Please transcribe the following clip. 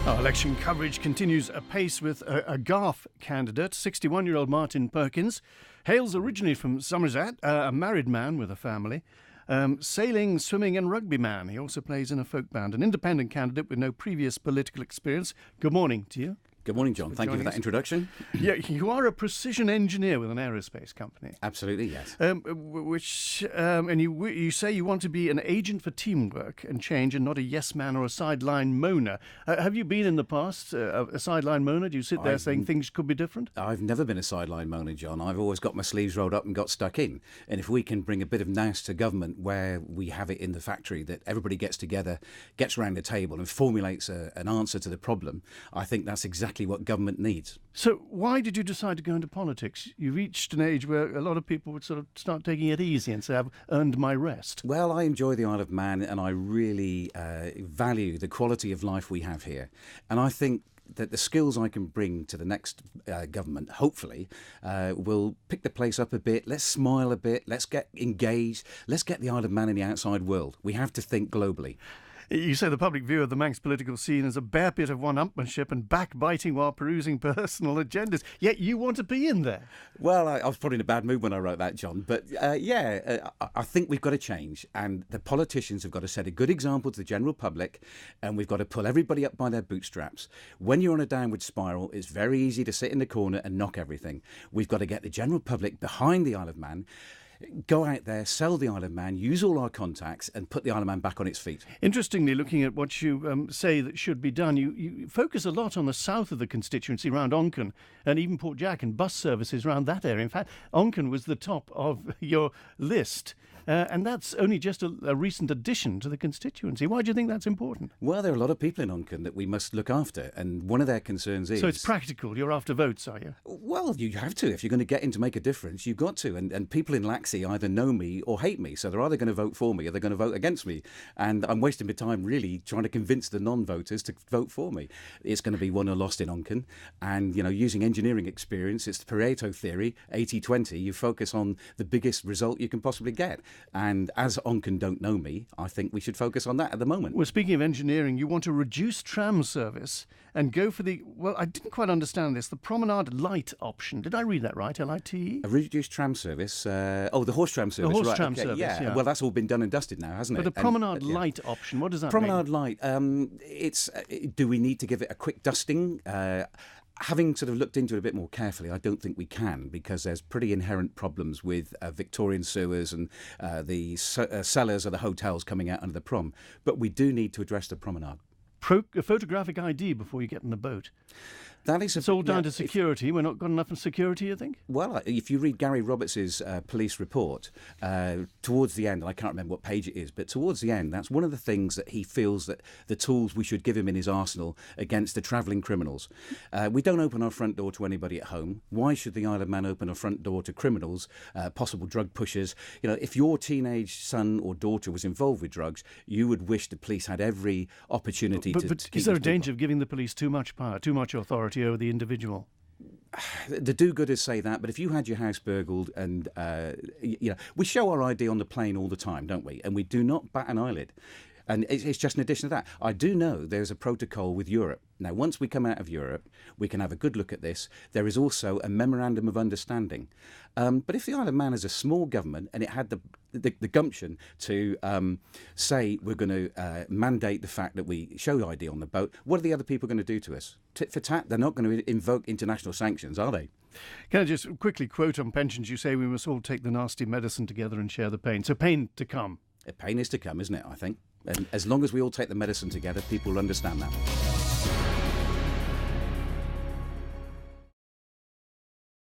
Our election coverage continues apace with a Garff candidate, 61-year-old Martyn Perkins. Hails originally from Somerset, a married man with a family. Sailing, swimming and rugby man. He also plays in a folk band. An independent candidate with no previous political experience. Good morning to you. Good morning, John. Thank you for that introduction. Yeah, you are a precision engineer with an aerospace company. Absolutely, yes. And you say you want to be an agent for teamwork and change and not a yes man or a sideline moaner. Have you been in the past a sideline moaner? Do you sit there saying things could be different? I've never been a sideline moaner, John. I've always got my sleeves rolled up and got stuck in. And if we can bring a bit of nous to government where we have it in the factory, that everybody gets together, gets around the table and formulates an answer to the problem, I think that's exactly what government needs. So why did you decide to go into politics? You reached an age where a lot of people would sort of start taking it easy and say, I've earned my rest. Well, I enjoy the Isle of Man and I really value the quality of life we have here. And I think that the skills I can bring to the next government, hopefully, will pick the place up a bit. Let's smile a bit. Let's get engaged. Let's get the Isle of Man in the outside world. We have to think globally. You say the public view of the Manx political scene as a bare bit of one-upmanship and backbiting while perusing personal agendas, yet you want to be in there. Well, I was probably in a bad mood when I wrote that, John, but I think we've got to change, and the politicians have got to set a good example to the general public, and we've got to pull everybody up by their bootstraps. When you're on a downward spiral, it's very easy to sit in the corner and knock everything. We've got to get the general public behind the Isle of Man, go out there, sell the Isle of Man, use all our contacts and put the Isle of Man back on its feet. Interestingly, looking at what you say that should be done, you focus a lot on the south of the constituency, around Onchan and even Port Jack, and bus services around that area. In fact, Onchan was the top of your list. And that's only just a recent addition to the constituency. Why do you think that's important? Well, there are a lot of people in Onchan that we must look after, and one of their concerns is... So it's practical. You're after votes, are you? Well, you have to. If you're going to get in to make a difference, you've got to. And people in Laxey either know me or hate me, so they're either going to vote for me or they're going to vote against me. And I'm wasting my time really trying to convince the non-voters to vote for me. It's going to be won or lost in Onchan. And, using engineering experience, it's the Pareto theory, 80-20. You focus on the biggest result you can possibly get. And as Onchan don't know me, I think we should focus on that at the moment. Well, speaking of engineering, you want to reduce tram service and go for I didn't quite understand this, the Promenade Light option. Did I read that right, L-I-T-E? A reduced tram service? The horse tram service. The horse tram service, yeah. Well, that's all been done and dusted now, hasn't it? But the Promenade Light option, what does that mean? Promenade Light, do we need to give it a quick dusting? Having sort of looked into it a bit more carefully, I don't think we can, because there's pretty inherent problems with Victorian sewers and the cellars of the hotels coming out under the prom. But we do need to address the promenade. Photographic ID before you get in the boat. It's all down to security. We're not got enough in security, you think? Well, if you read Gary Roberts' police report, towards the end, and I can't remember what page it is, but towards the end, that's one of the things that he feels that the tools we should give him in his arsenal against the travelling criminals. We don't open our front door to anybody at home. Why should the Isle of Man open a front door to criminals, possible drug pushers? if your teenage son or daughter was involved with drugs, you would wish the police had every opportunity to But is there a danger of giving the police too much power, too much authority over the individual? The do-gooders say that, but if you had your house burgled and, we show our ID on the plane all the time, don't we? And we do not bat an eyelid. And it's just an addition to that. I do know there's a protocol with Europe. Now, once we come out of Europe, we can have a good look at this. There is also a memorandum of understanding. But if the Isle of Man is a small government and it had the gumption to say we're going to mandate the fact that we show ID on the boat, what are the other people going to do to us? Tit for tat? They're not going to invoke international sanctions, are they? Can I just quickly quote on pensions? You say we must all take the nasty medicine together and share the pain. So pain to come. Pain is to come, isn't it, I think? And as long as we all take the medicine together, people will understand that.